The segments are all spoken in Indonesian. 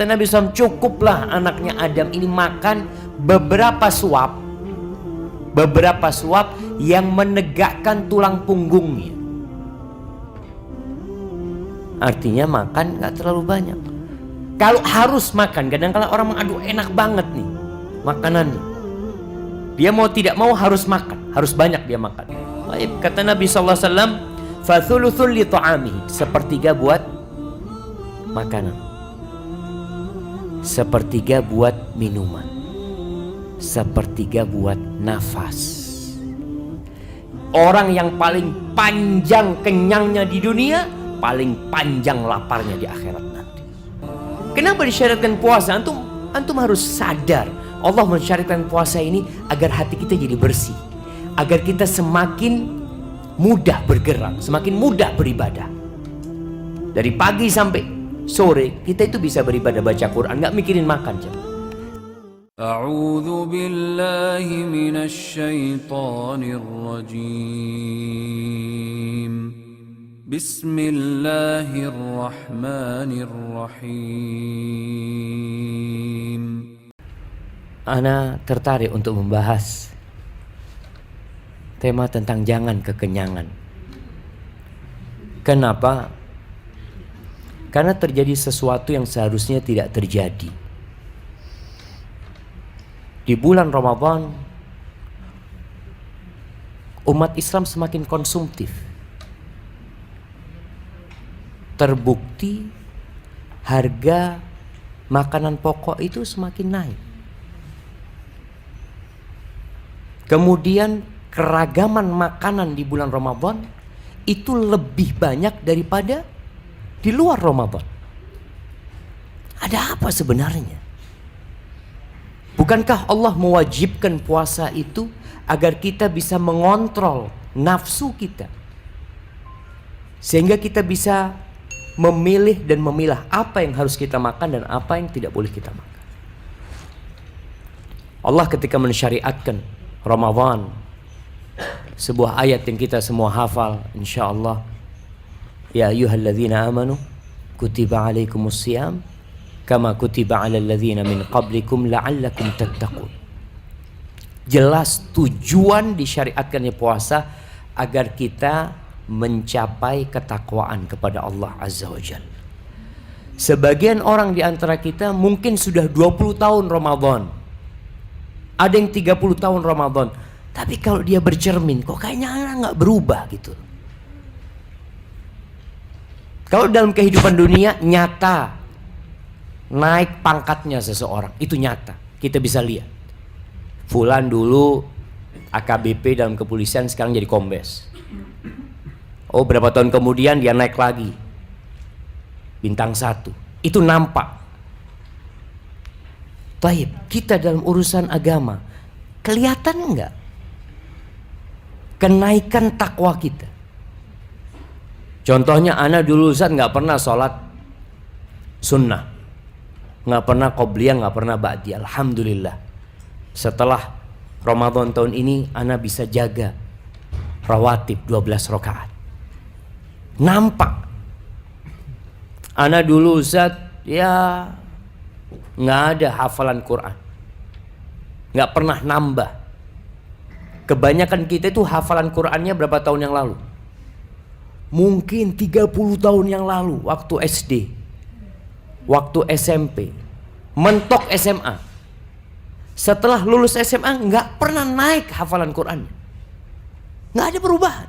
Kata Nabi SAW, cukuplah anaknya Adam ini makan beberapa suap yang menegakkan tulang punggungnya. Artinya makan gak terlalu banyak. Kalau harus makan, kadang-kadang orang aduh enak banget nih makanannya, dia mau tidak mau harus makan, harus banyak dia makan. Baik, kata Nabi SAW, fathuluthul li ta'amihi, sepertiga buat makanan, sepertiga buat minuman, sepertiga buat nafas. Orang yang paling panjang kenyangnya di dunia, paling panjang laparnya di akhirat nanti. Kenapa disyariatkan puasa? Antum harus sadar, Allah mensyariatkan puasa ini agar hati kita jadi bersih, agar kita semakin mudah bergerak, semakin mudah beribadah. Dari pagi sampai sore kita itu bisa beribadah, baca Quran, nggak mikirin makan. A'udzu billahi minasy syaithanir rajim. Bismillahirrahmanirrahim. Ana tertarik untuk membahas tema tentang jangan kekenyangan. Kenapa? Karena terjadi sesuatu yang seharusnya tidak terjadi. Di bulan Ramadan, umat Islam semakin konsumtif. Terbukti harga makanan pokok itu semakin naik. Kemudian keragaman makanan di bulan Ramadan itu lebih banyak daripada di luar Ramadan. Ada apa sebenarnya? Bukankah Allah mewajibkan puasa itu agar kita bisa mengontrol nafsu kita, sehingga kita bisa memilih dan memilah apa yang harus kita makan dan apa yang tidak boleh kita makan. Allah ketika mensyariatkan Ramadan, sebuah ayat yang kita semua hafal insyaallah, ya ayyuhalladzina amanu kutiba alaikumusiyam kama kutiba alal ladzina min qablikum la'allakum tattaqun. Jelas tujuan disyariatkannya puasa agar kita mencapai ketakwaan kepada Allah Azza wa Jalla. Sebagian orang di antara kita mungkin sudah 20 tahun Ramadan, ada yang 30 tahun Ramadan, tapi kalau dia bercermin kok kayaknya nggak berubah gitu. Kalau dalam kehidupan dunia nyata, naik pangkatnya seseorang itu nyata, kita bisa lihat. Fulan dulu AKBP dalam kepolisian, sekarang jadi kombes. Oh, berapa tahun kemudian dia naik lagi bintang 1. Itu nampak. Baik, kita dalam urusan agama kelihatan enggak kenaikan takwa kita? Contohnya, ana dulu Ustaz nggak pernah sholat sunnah, nggak pernah qobliyah, nggak pernah ba'diyah. Alhamdulillah, setelah Ramadan tahun ini ana bisa jaga rawatib 12 rakaat. Nampak. Ana dulu Ustaz ya nggak ada hafalan Quran, nggak pernah nambah. Kebanyakan kita itu hafalan Qurannya berapa tahun yang lalu? Mungkin 30 tahun yang lalu, waktu SD, waktu SMP, mentok SMA. Setelah lulus SMA nggak pernah naik hafalan Quran, nggak ada perubahan.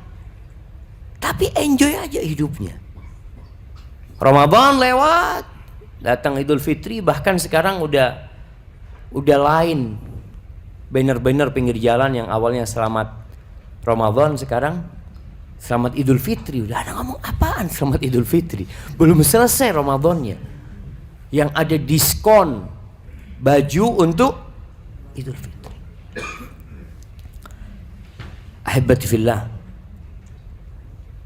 Tapi enjoy aja hidupnya. Ramadan lewat, datang Idul Fitri, bahkan sekarang udah lain. Banner-banner pinggir jalan yang awalnya selamat Ramadan, sekarang selamat Idul Fitri. Udah ada ngomong apaan selamat Idul Fitri? Belum selesai Ramadannya. Yang ada diskon baju untuk Idul Fitri. Ahibati fillah,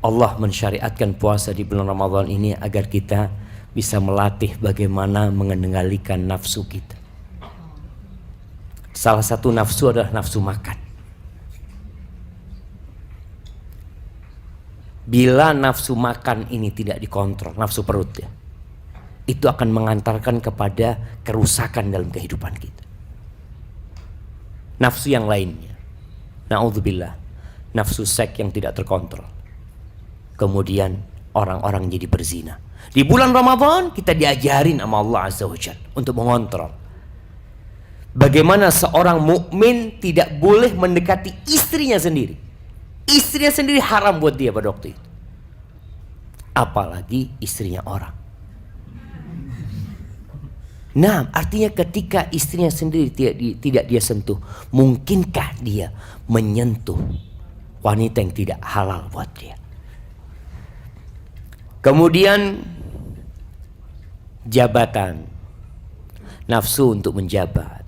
Allah mensyariatkan puasa di bulan Ramadan ini agar kita bisa melatih bagaimana mengendalikan nafsu kita. Salah satu nafsu adalah nafsu makan. Bila nafsu makan ini tidak dikontrol, nafsu perut ya, itu akan mengantarkan kepada kerusakan dalam kehidupan kita. Nafsu yang lainnya, na'udzubillah, nafsu seks yang tidak terkontrol. Kemudian orang-orang jadi berzina. Di bulan Ramadan kita diajarin sama Allah Azza wa Jalla untuk mengontrol. Bagaimana seorang mukmin tidak boleh mendekati istrinya sendiri. Istrinya sendiri haram buat dia pada waktu itu. Apalagi istrinya orang. Nah, artinya ketika istrinya sendiri tidak dia sentuh, mungkinkah dia menyentuh wanita yang tidak halal buat dia? Kemudian jabatan, nafsu untuk menjabat,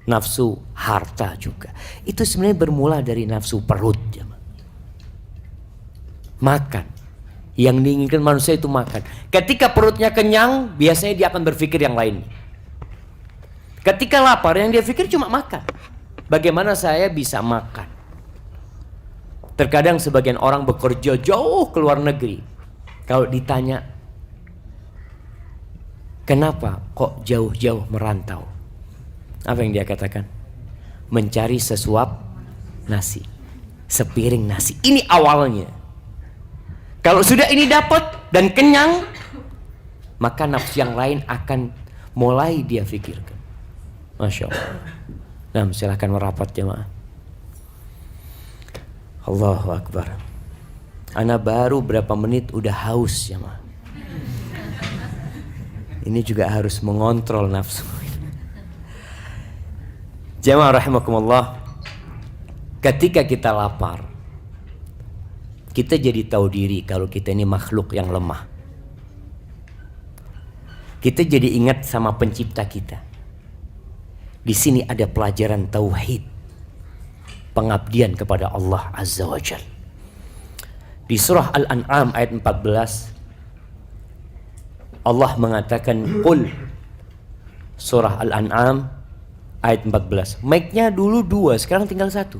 nafsu harta juga. Itu sebenarnya bermula dari nafsu perut. Makan. Yang diinginkan manusia itu makan. Ketika perutnya kenyang, biasanya dia akan berpikir yang lain. Ketika lapar, yang dia pikir cuma makan. Bagaimana saya bisa makan? Terkadang sebagian orang bekerja jauh ke luar negeri. Kalau ditanya, kenapa kok jauh-jauh merantau? Apa yang dia katakan? Mencari sesuap nasi, sepiring nasi. Ini awalnya. Kalau sudah ini dapat dan kenyang, maka nafsu yang lain akan mulai dia pikirkan. Masya Allah. Nah, silahkan merapat jemaah. Allahu Akbar. Ana baru berapa menit udah haus jemaah. Ini juga harus mengontrol nafsu. Jemaah rahimakumullah. Ketika kita lapar, kita jadi tahu diri kalau kita ini makhluk yang lemah. Kita jadi ingat sama pencipta kita. Di sini ada pelajaran tauhid, pengabdian kepada Allah Azza wa Jalla. Di surah Al-An'am ayat 14, Allah mengatakan qul. Surah Al-An'am ayat 14. Mic-nya dulu 2, sekarang tinggal 1.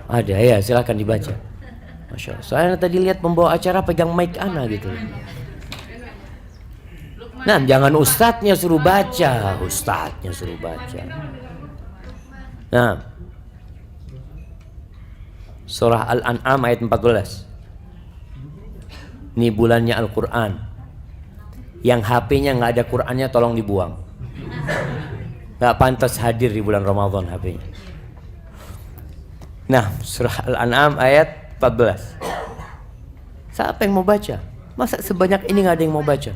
Ada ya, silakan dibaca. Masya Allah. Soalnya tadi lihat pembawa acara pegang mic ana gitu. Nah, jangan ustadznya suruh baca, ustadznya suruh baca. Nah, surah Al-An'am ayat 14. Ini bulannya Al-Quran. Yang HP-nya nggak ada Qurannya tolong dibuang. Nggak pantas hadir di bulan Ramadan HP-nya. Nah, surah Al-An'am ayat 14. Siapa yang mau baca? Masa sebanyak ini nggak ada yang mau baca?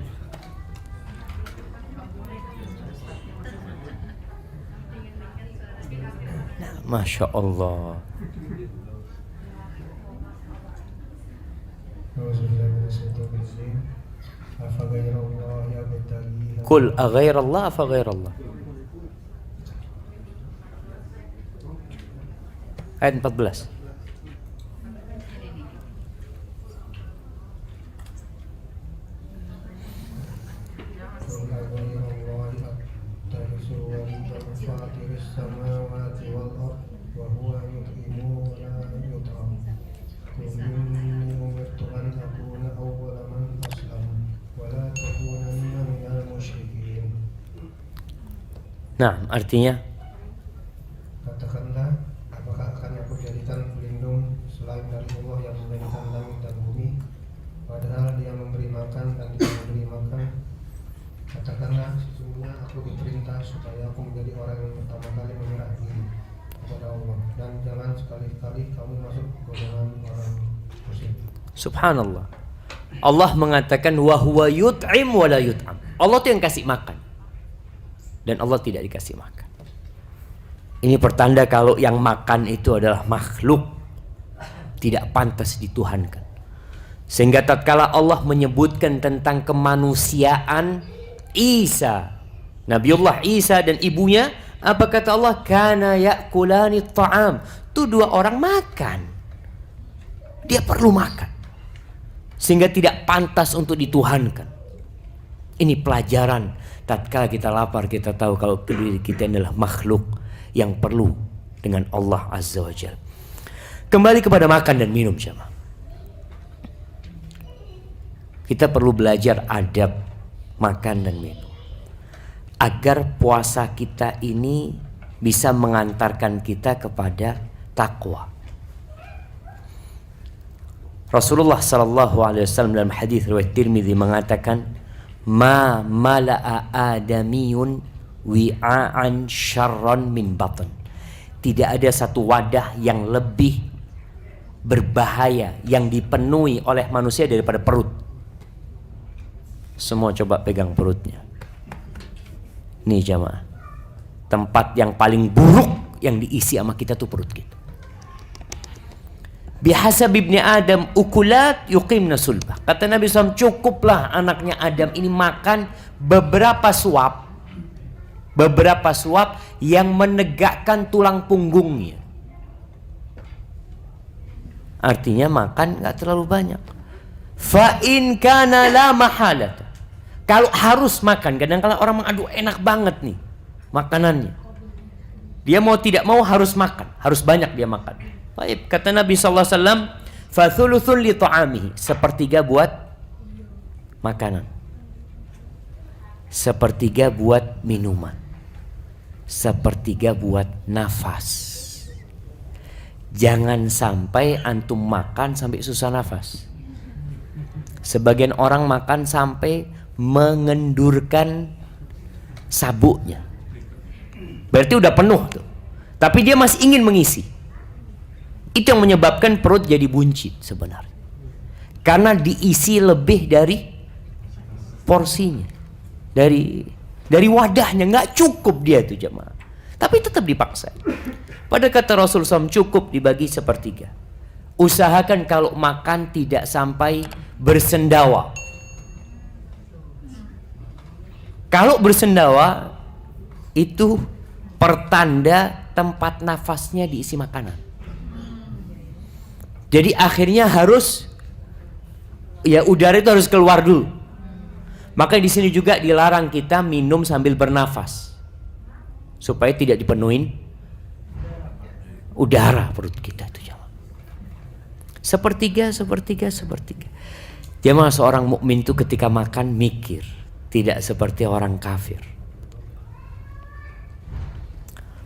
Nah, Masya Allah. Kul aghairallah afa ghairallah. Ayat 14. Nah, artinya katakanlah, apakah akan aku jadikan pelindung selain dari Allah yang memberikan langit dan bumi, padahal Dia memberi makan dan tidak memberi makan? Katakanlah, sesungguhnya aku diperintah supaya aku menjadi orang yang pertama kali menyerah diri kepada Allah, dan jangan sekali-kali kamu masuk golongan orang musyrik. Subhanallah. Allah mengatakan wa huwa yut'im wa la yut'am. Allah tuh yang kasih makan. Dan Allah tidak dikasih makan. Ini pertanda kalau yang makan itu adalah makhluk, tidak pantas dituhankan. Sehingga tatkala Allah menyebutkan tentang kemanusiaan Isa, Nabiullah Isa dan ibunya, apa kata Allah? Kana ya'kulani ta'am. Itu dua orang makan. Dia perlu makan. Sehingga tidak pantas untuk dituhankan. Ini pelajaran. Tatkala kita lapar, kita tahu kalau diri kita adalah makhluk yang perlu dengan Allah Azza wa Jalla. Kembali kepada makan dan minum, jemaah. Kita perlu belajar adab makan dan minum. Agar puasa kita ini bisa mengantarkan kita kepada takwa. Rasulullah sallallahu alaihi wasallam dalam hadis riwayat Tirmidzi mengatakan, "Ma mala'a adamiyun wi'an syarran min batn." Tidak ada satu wadah yang lebih berbahaya yang dipenuhi oleh manusia daripada perut. Semua coba pegang perutnya. Nih jamaah, tempat yang paling buruk yang diisi sama kita tuh perut kita. Bihasab ibni Adam ukulat yuqimna sulbah. Kata Nabi SAW, cukuplah anaknya Adam ini makan beberapa suap yang menegakkan tulang punggungnya. Artinya makan gak terlalu banyak. Fa in kana la mahalat. Kalau harus makan, kadang-kadang orang aduh enak banget nih makanannya. Dia mau tidak mau harus makan, harus banyak dia makan. Baik, kata Nabi sallallahu alaihi wasallam, fa thuluthun li ta'amihi, sepertiga buat makanan. Sepertiga buat minuman. Sepertiga buat nafas. Jangan sampai antum makan sampai susah nafas. Sebagian orang makan sampai mengendurkan sabuknya. Berarti udah penuh tuh. Tapi dia masih ingin mengisi. Itu yang menyebabkan perut jadi buncit sebenarnya. Karena diisi lebih dari porsinya. Dari wadahnya, nggak cukup dia tuh jemaah. Tapi tetap dipaksa. Pada kata Rasul SAW, cukup dibagi sepertiga. Usahakan kalau makan tidak sampai bersendawa. Kalau bersendawa itu pertanda tempat nafasnya diisi makanan. Jadi akhirnya harus udara itu harus keluar dulu. Maka di sini juga dilarang kita minum sambil bernafas supaya tidak dipenuhin udara perut kita itu jemaah. Sepertiga. Jemaah, seorang mukmin itu ketika makan mikir, tidak seperti orang kafir.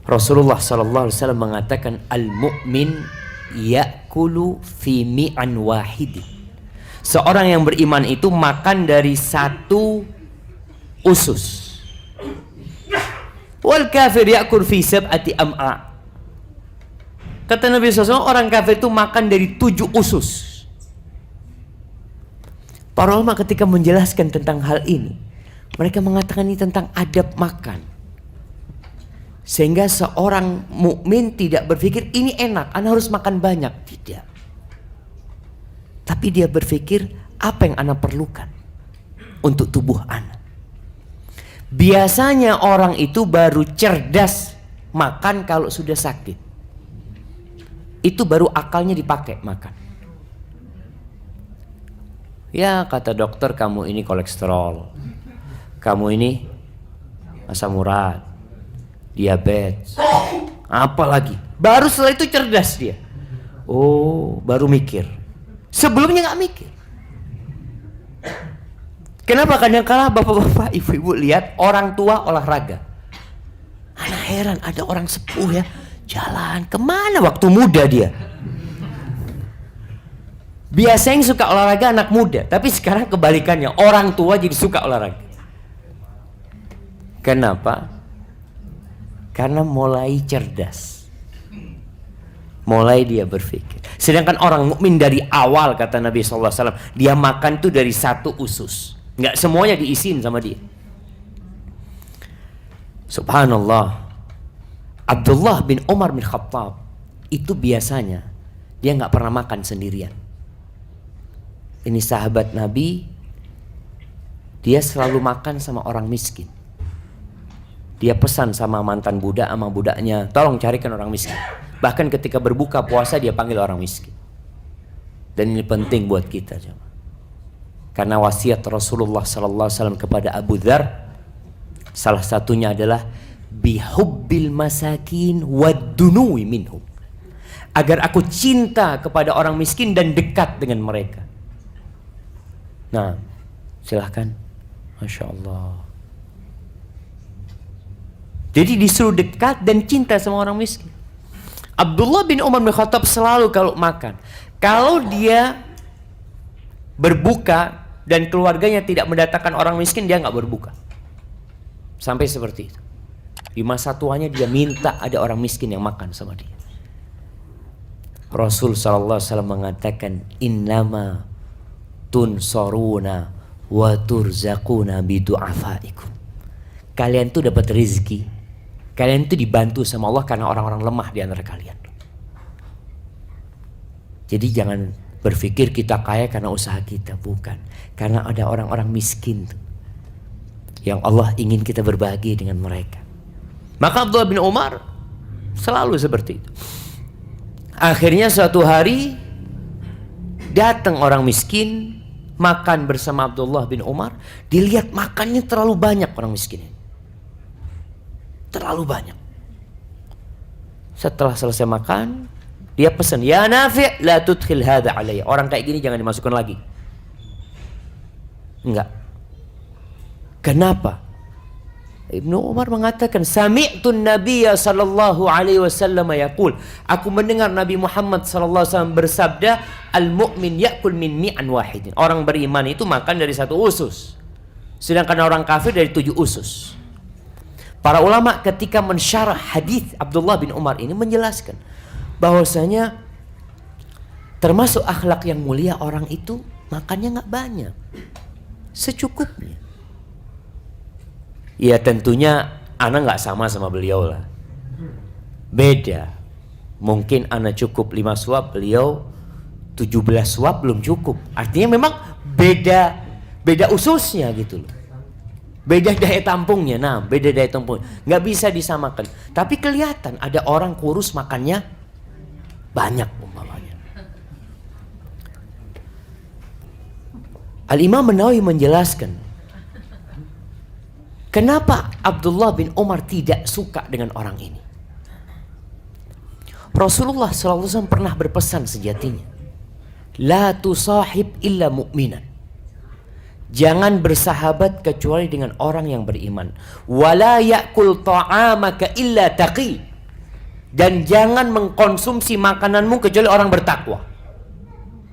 Rasulullah sallallahu alaihi wasallam mengatakan al-mu'min ya'kulu fi mi'an wahidin. Seorang yang beriman itu makan dari satu usus. Wal kafir ya'kul fi sab'ati am'a. Kata Nabi SAW, orang kafir itu makan dari 7 usus. Para ulama ketika menjelaskan tentang hal ini, mereka mengatakan ini tentang adab makan. Sehingga seorang mukmin tidak berpikir ini enak, ana harus makan banyak. Tidak. Tapi dia berpikir apa yang ana perlukan untuk tubuh ana. Biasanya orang itu baru cerdas makan kalau sudah sakit. Itu baru akalnya dipakai makan. Ya kata dokter, kamu ini kolesterol, kamu ini asam urat, diabetes, apalagi. Baru setelah itu cerdas dia. Oh, baru mikir. Sebelumnya nggak mikir. Kenapa kadang-kala bapak-bapak, ibu-ibu lihat orang tua olahraga. Anak heran, ada orang sepuh ya, jalan kemana waktu muda dia. Biasanya yang suka olahraga anak muda, tapi sekarang kebalikannya, orang tua jadi suka olahraga. Kenapa? Karena mulai cerdas, mulai dia berpikir. Sedangkan orang mukmin dari awal, kata Nabi SAW, dia makan tuh dari satu usus, nggak semuanya diisiin sama dia. Subhanallah. Abdullah bin Umar bin Khattab itu biasanya dia nggak pernah makan sendirian. Ini sahabat Nabi, dia selalu makan sama orang miskin. Dia pesan sama mantan budak, sama budaknya, tolong carikan orang miskin. Bahkan ketika berbuka puasa dia panggil orang miskin. Dan ini penting buat kita, karena wasiat Rasulullah SAW kepada Abu Dzar, salah satunya adalah bihubbil masakin wadunuwi minhum, agar aku cinta kepada orang miskin dan dekat dengan mereka. Nah, silahkan Masya Allah. Jadi disuruh dekat dan cinta sama orang miskin. Abdullah bin Umar bin Khattab selalu kalau makan, kalau dia berbuka dan keluarganya tidak mendatangkan orang miskin, dia nggak berbuka. Sampai seperti itu. Di masa tuanya dia minta ada orang miskin yang makan sama dia. Rasul sallallahu alaihi wasallam mengatakan, innama tunsoruna wa turzaquna bidu'afaikum. Kalian tuh dapat rezeki, kalian tuh dibantu sama Allah karena orang-orang lemah di antara kalian. Jadi jangan berpikir kita kaya karena usaha kita, bukan. Karena ada orang-orang miskin tuh, yang Allah ingin kita berbagi dengan mereka. Maka Abdullah bin Umar selalu seperti itu. Akhirnya suatu hari datang orang miskin makan bersama Abdullah bin Umar. Dilihat makannya terlalu banyak orang miskin ini. Terlalu banyak. Setelah selesai makan, dia pesan, ya Nafi' la tudkhil hadha alayya. Orang kayak gini jangan dimasukkan lagi. Enggak. Kenapa? Ibnu Umar mengatakan, sami'tun nabiyya sallallahu alaihi wasallam yaqul, aku mendengar Nabi Muhammad sallallahu alaihi wasallam bersabda, al-mu'min ya'kul min mi'an wahidin. Orang beriman itu makan dari satu usus, sedangkan orang kafir dari 7 usus. Para ulama ketika mensyarah hadis Abdullah bin Umar ini menjelaskan bahwasanya termasuk akhlak yang mulia orang itu makannya nggak banyak, secukupnya. Ya tentunya ana nggak sama beliau lah, beda. Mungkin ana cukup 5 suap, beliau 17 suap belum cukup. Artinya memang beda ususnya gitu loh, beda daya tampungnya. Nah, beda daya tampung, nggak bisa disamakan. Tapi kelihatan ada orang kurus makannya banyak umpamanya. Al-Imam An-Nawawi menjelaskan kenapa Abdullah bin Umar tidak suka dengan orang ini. Rasulullah SAW pernah berpesan sejatinya, la tusahib illa mu'minan. Jangan bersahabat kecuali dengan orang yang beriman. Wala ya'kul ta'amaka illa taqi. Dan jangan mengkonsumsi makananmu kecuali orang bertakwa.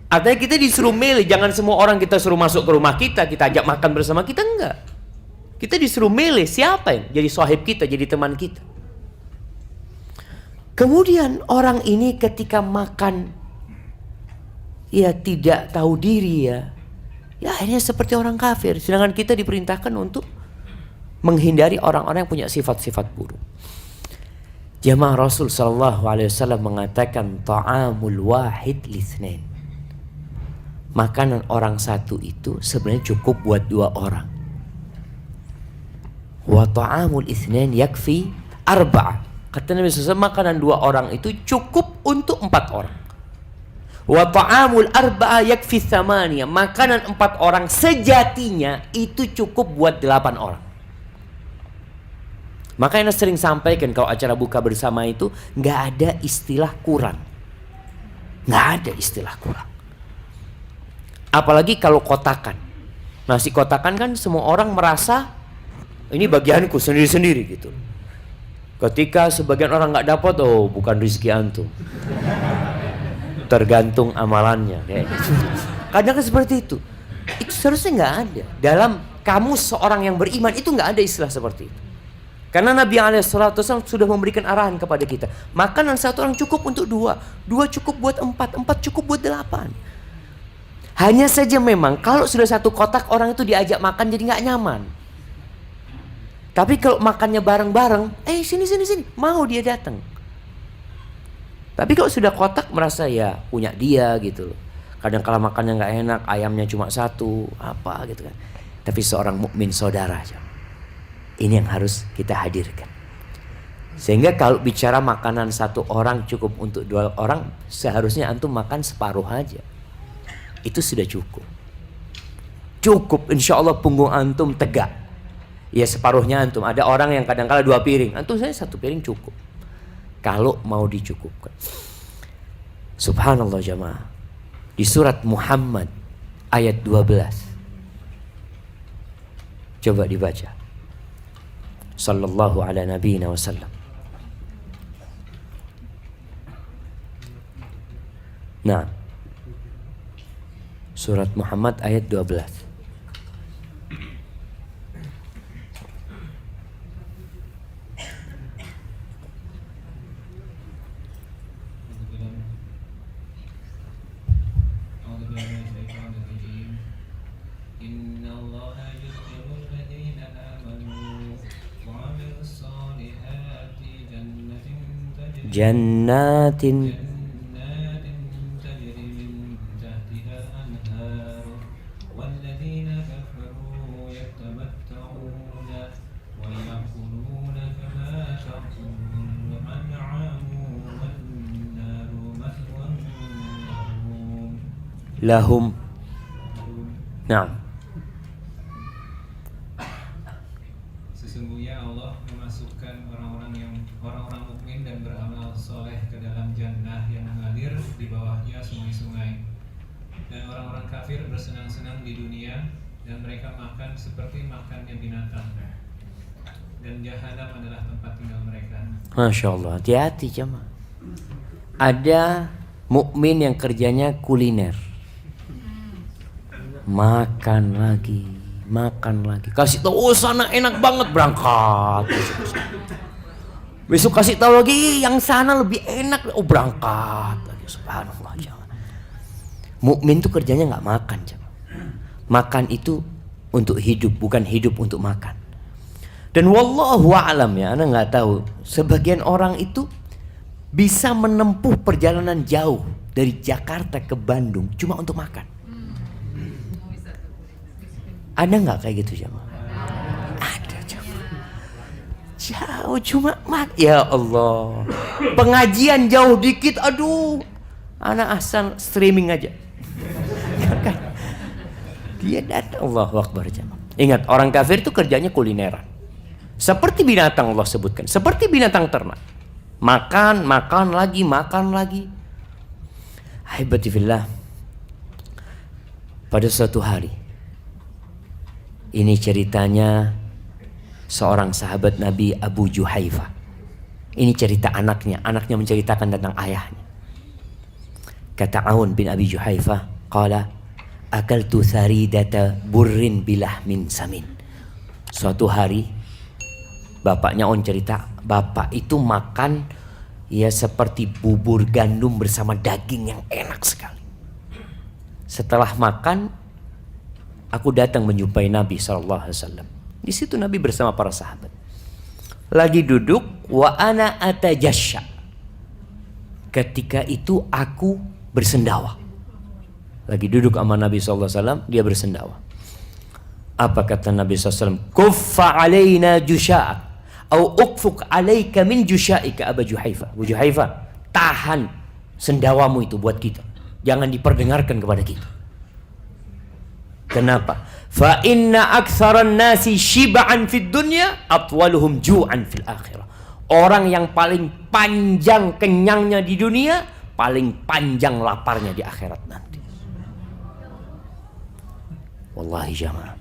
Artinya kita disuruh milih, jangan semua orang kita suruh masuk ke rumah kita ajak makan bersama kita, enggak. Kita disuruh milih siapa yang jadi sahib kita, jadi teman kita. Kemudian orang ini ketika makan, ya tidak tahu diri ya akhirnya seperti orang kafir. Sedangkan kita diperintahkan untuk menghindari orang-orang yang punya sifat-sifat buruk. Jamaah Rasul sallallahu alaihi wasallam mengatakan, ta'amul wahid litsnain. Makanan orang satu itu sebenarnya cukup buat 2 orang. Wa ta'amul itsnain yakfi 4. Kata Nabi SAW, makanan 2 orang itu cukup untuk 4 orang. Wa ta'amul 4 yakfi 8. Makanan 4 orang sejatinya itu cukup buat 8 orang. Makanya sering sampaikan kalau acara buka bersama itu nggak ada istilah kurang, nggak ada istilah kurang. Apalagi kalau kotakan, nasi kotakan kan semua orang merasa ini bagianku sendiri-sendiri gitu. Ketika sebagian orang nggak dapat, oh bukan rezeki antum, tergantung amalannya. Kayak gitu. Kadang kan seperti itu. Itu seharusnya nggak ada dalam kamu seorang yang beriman, itu nggak ada istilah seperti itu. Karena Nabi SAW sudah memberikan arahan kepada kita. Makanan 1 orang cukup untuk 2, 2 cukup buat 4, 4 cukup buat 8. Hanya saja memang kalau sudah 1 kotak, orang itu diajak makan jadi nggak nyaman. Tapi kalau makannya bareng-bareng, sini, mau dia datang. Tapi kalau sudah kotak merasa ya punya dia gitu loh. Kadang kala makannya nggak enak, ayamnya cuma 1, apa gitu kan. Tapi seorang mukmin saudara aja. Ini yang harus kita hadirkan. Sehingga kalau bicara makanan 1 orang cukup untuk 2 orang, seharusnya antum makan separuh aja. Itu sudah cukup. Cukup, insya Allah punggung antum tegak. Ya separuhnya antum. Ada orang yang kadang-kala 2 piring. Antum saya 1 piring cukup. Kalau mau dicukupkan. Subhanallah jamaah. Di surat Muhammad ayat 12. Coba dibaca. Sallallahu ala nabiyina wasallam. Nah, surat Muhammad ayat 12. Jannatin lahum. Nah, sesungguhnya Allah memasukkan orang-orang mukmin dan beramal soleh ke dalam jannah yang mengalir di bawahnya sungai-sungai. Dan orang-orang kafir bersenang-senang di dunia dan mereka makan seperti makannya binatang. Dan jahanam adalah tempat tinggal mereka. Masya Allah, hati-hati jemaah. Ada mukmin yang kerjanya kuliner. Makan lagi. Kasih tahu, oh sana enak banget, berangkat. Besok kasih tahu lagi, yang sana lebih enak, oh berangkat. Subhanallah, jangan. Mukmin tuh kerjanya nggak makan, jangan. Makan itu untuk hidup, bukan hidup untuk makan. Dan wallahu a'lam ya, Anda nggak tahu. Sebagian orang itu bisa menempuh perjalanan jauh dari Jakarta ke Bandung cuma untuk makan. Ada nggak kayak gitu jemaah? Ada jemaah. Jauh cuma ya Allah. Pengajian jauh dikit, aduh. Anak asal streaming aja. Dia datang, Allahu Akbar jemaah. Ingat, orang kafir itu kerjanya kulineran. Seperti binatang Allah sebutkan, seperti binatang ternak. Makan lagi. Ahibati fillah. Pada suatu hari, ini ceritanya seorang sahabat Nabi, Abu Juhaifa. Ini cerita anaknya menceritakan tentang ayahnya. Kata Aun bin Abi Juhaifa, qala akaltu tharidata burrin bilahmin samin. Suatu hari bapaknya Aun cerita, bapak itu makan ya seperti bubur gandum bersama daging yang enak sekali. Setelah makan, aku datang menjumpai Nabi SAW. Di situ Nabi bersama para sahabat. Lagi duduk, wa ana atajasya. Ketika itu aku bersendawa. Lagi duduk sama Nabi SAW, dia bersendawa. Apa kata Nabi SAW? Kuffa alaina jusha'ak, au ukfuk alaika min jusha'ika Abu Juhaifa. Abu Juhaifa, tahan sendawamu itu buat kita. Jangan diperdengarkan kepada kita. Kenapa? Fa inna aktsaran nasi shib'an fid dunya atwaluhum ju'an fil akhirah. Orang yang paling panjang kenyangnya di dunia, paling panjang laparnya di akhirat nanti. Wallahi jamaah.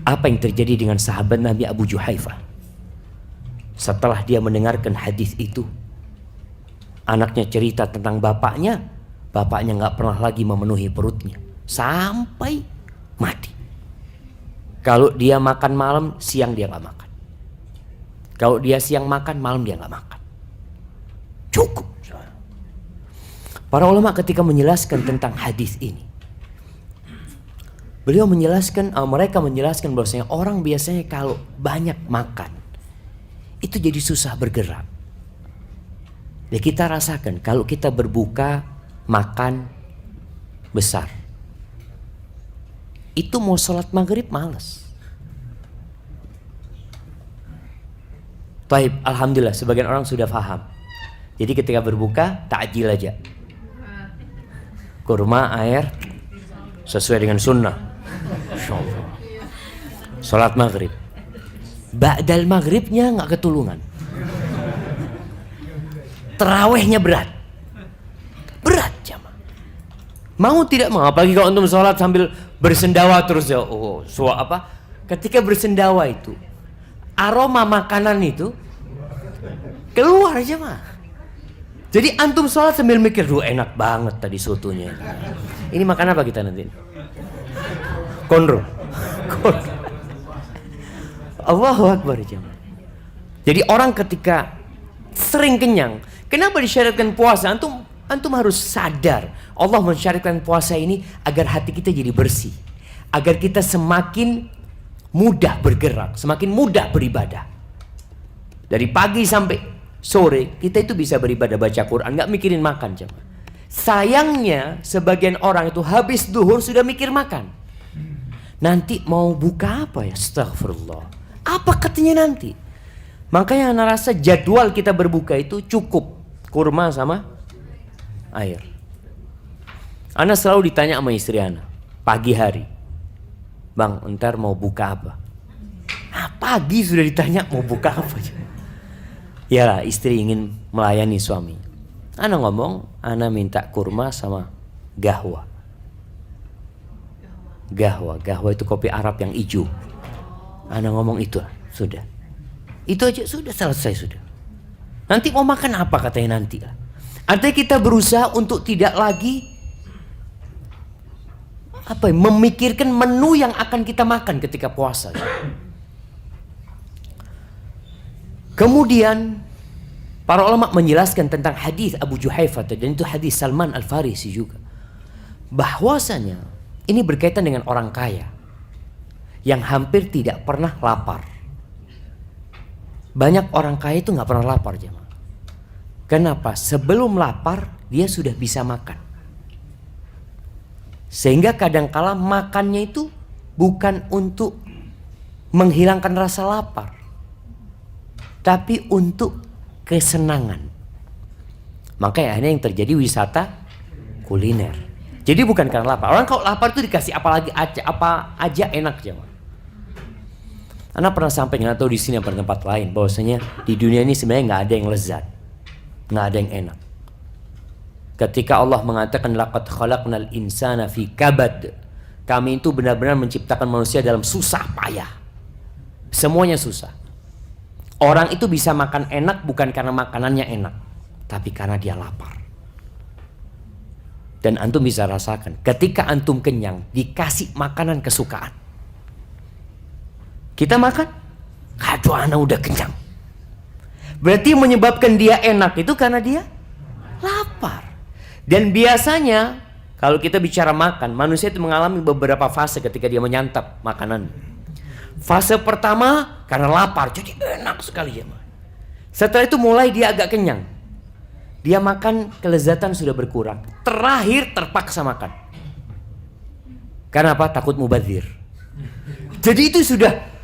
Apa yang terjadi dengan sahabat Nabi Abu Juhaifa? Setelah dia mendengarkan hadis itu, anaknya cerita tentang bapaknya. Bapaknya nggak pernah lagi memenuhi perutnya sampai mati. Kalau dia makan malam, siang dia nggak makan. Kalau dia siang makan, malam dia nggak makan. Cukup. Para ulama ketika menjelaskan tentang hadis ini, mereka menjelaskan bahwasanya orang biasanya kalau banyak makan itu jadi susah bergerak. Ya kita rasakan kalau kita berbuka makan besar, itu mau sholat maghrib malas. Taib, alhamdulillah sebagian orang sudah paham. Jadi ketika berbuka takjil aja, kurma air sesuai dengan sunnah. Sholat maghrib, ba'dal maghribnya nggak ketulungan. Terawihnya berat jamaah. Mau tidak mau, apalagi kalau antum sholat sambil bersendawa terus ya. Ketika bersendawa itu aroma makanan itu keluar aja mah. Jadi antum sholat sambil mikir, duh enak banget tadi sotonya. Ini makan apa kita nanti? Konro. Allahu Akbar jemaah. Jadi orang ketika sering kenyang, kenapa disyariatkan puasa? Antum harus sadar, Allah mensyariatkan puasa ini agar hati kita jadi bersih, agar kita semakin mudah bergerak, semakin mudah beribadah. Dari pagi sampai sore kita itu bisa beribadah, baca Quran, nggak mikirin makan jemaah. Sayangnya sebagian orang itu habis duhur sudah mikir makan. Nanti mau buka apa ya? Astagfirullah. Apa katanya nanti? Makanya ana rasa jadwal kita berbuka itu cukup kurma sama air. Ana selalu ditanya sama istri ana pagi hari, Bang, entar mau buka apa? Pagi sudah ditanya mau buka apa? Ya, istri ingin melayani suami. Ana ngomong, ana minta kurma sama gahwa. Gahwa itu kopi Arab yang hijau. Ana ngomong itu sudah. Itu aja sudah selesai sudah. Nanti mau makan apa katanya nanti. Artinya kita berusaha untuk tidak lagi memikirkan menu yang akan kita makan ketika puasa. Kemudian para ulama menjelaskan tentang hadis Abu Juhaifah dan itu hadis Salman Al-Farisi juga. Bahwasanya ini berkaitan dengan orang kaya yang hampir tidak pernah lapar. Banyak orang kaya itu nggak pernah lapar jemaah. Kenapa? Sebelum lapar dia sudah bisa makan. Sehingga kadangkala makannya itu bukan untuk menghilangkan rasa lapar, tapi untuk kesenangan. Makanya akhirnya yang terjadi wisata kuliner. Jadi bukan karena lapar. Orang kalau lapar itu dikasih apa aja enak jemaah. Anda pernah sampai nggak tahu di sini atau tempat lain bahwasanya di dunia ini sebenarnya nggak ada yang lezat, nggak ada yang enak. Ketika Allah mengatakan laqad khalaqnal insana fi kabad, kami itu benar-benar menciptakan manusia dalam susah payah. Semuanya susah. Orang itu bisa makan enak bukan karena makanannya enak, tapi karena dia lapar. Dan antum bisa rasakan ketika antum kenyang dikasih makanan kesukaan. Kita makan, aduh anak udah kenyang. Berarti menyebabkan dia enak itu karena dia lapar. Dan biasanya kalau kita bicara makan, manusia itu mengalami beberapa fase ketika dia menyantap makanan. Fase pertama karena lapar, jadi enak sekali ya. Setelah itu mulai dia agak kenyang. Dia makan, kelezatan sudah berkurang. Terakhir terpaksa makan. Karena apa? Takut mubadzir. Jadi itu sudah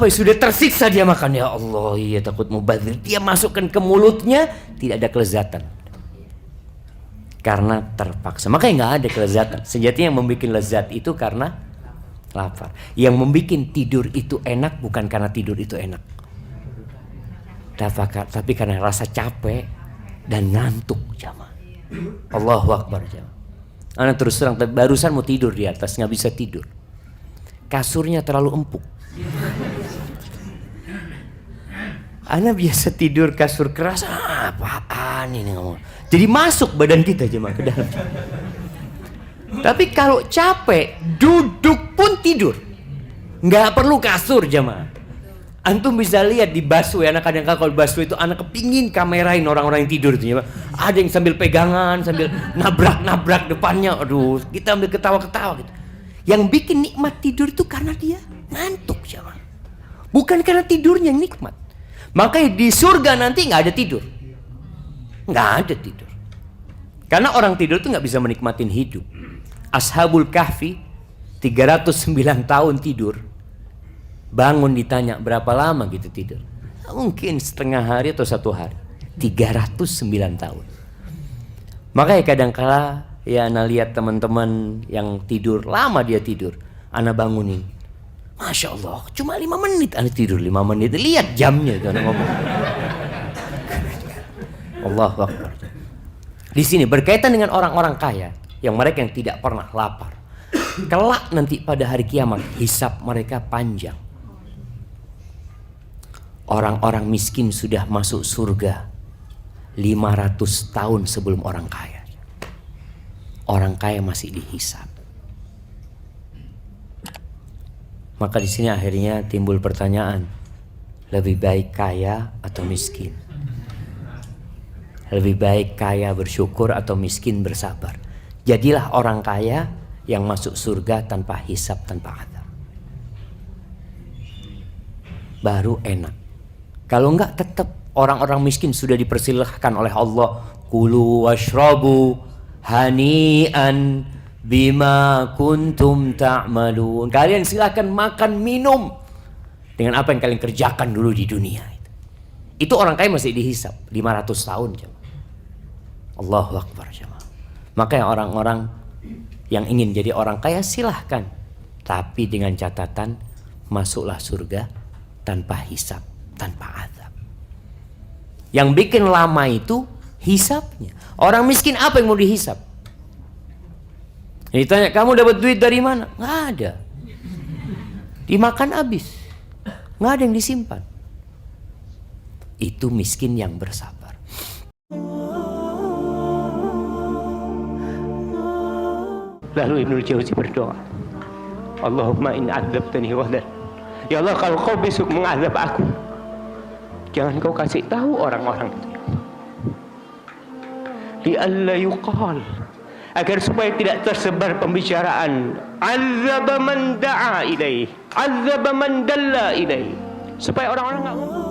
sudah tersiksa dia makan. Ya Allah, iya takut mubadzir. Dia masukkan ke mulutnya tidak ada kelezatan. Karena terpaksa. Makanya nggak ada kelezatan. Sejatinya yang membuat lezat itu karena lapar. Yang membuat tidur itu enak bukan karena tidur itu enak, tapi karena rasa capek dan ngantuk jamaah. Allahu Akbar jamaah. Anak terus terang barusan mau tidur di atas nggak bisa tidur. Kasurnya terlalu empuk. Anak biasa tidur kasur keras, apaan ini ngomong. Jadi masuk badan kita jemaah ke dalam. Tapi kalau capek, duduk pun tidur. Nggak perlu kasur jemaah. Antum bisa lihat di busway, anak kadang-kadang kalau busway itu anak kepingin kamerain orang-orang yang tidur itu jemaah. Ada yang sambil pegangan, sambil nabrak-nabrak depannya. Aduh, kita ambil ketawa-ketawa gitu. Yang bikin nikmat tidur itu karena dia ngantuk jemaah. Bukan karena tidurnya yang nikmat. Makanya di surga nanti nggak ada tidur, nggak ada tidur. Karena orang tidur itu nggak bisa menikmatin hidup. Ashabul Kahfi 309 tahun tidur. Bangun ditanya berapa lama gitu tidur. Mungkin setengah hari atau 1 hari. 309 tahun. Makanya kadang-kala ya ana lihat teman-teman yang tidur lama dia tidur, ana bangunin. Masya Allah, cuma 5 menit ana tidur 5 menit. Lihat jamnya itu ana ngomong. Allahu Akbar. Di sini berkaitan dengan orang-orang kaya yang mereka yang tidak pernah lapar. kelak nanti pada hari kiamat hisab mereka panjang. Orang-orang miskin sudah masuk surga 500 tahun sebelum orang kaya. Orang kaya masih dihisab. Maka di sini akhirnya timbul pertanyaan, lebih baik kaya atau miskin? Lebih baik kaya bersyukur atau miskin bersabar? Jadilah orang kaya yang masuk surga tanpa hisab, tanpa azab. Baru enak. Kalau enggak tetap orang-orang miskin sudah dipersilahkan oleh Allah, kulu washrabu hani'an bima kuntum ta'malun. Kalian silakan makan minum dengan apa yang kalian kerjakan dulu di dunia. Itu orang kaya masih dihisab 500 tahun. Allahu Akbar. Makanya orang-orang yang ingin jadi orang kaya silahkan, tapi dengan catatan masuklah surga tanpa hisab, tanpa azab. Yang bikin lama itu hisabnya. Orang miskin apa yang mau dihisab? Ditanya, kamu dapat duit dari mana? Nggak ada. Dimakan habis. Nggak ada yang disimpan. Itu miskin yang bersabar. Lalu Ibnu Jauzi berdoa, Allahumma in adzabtani ghadar. Ya Allah, kalau kau besok mengazab aku, jangan kau kasih tahu orang-orang itu. Li'alla yuqal, agar supaya tidak tersebar pembicaraan azaba man da'a ilaih, azaba man dalla ilaih, supaya orang-orang enggak ngomong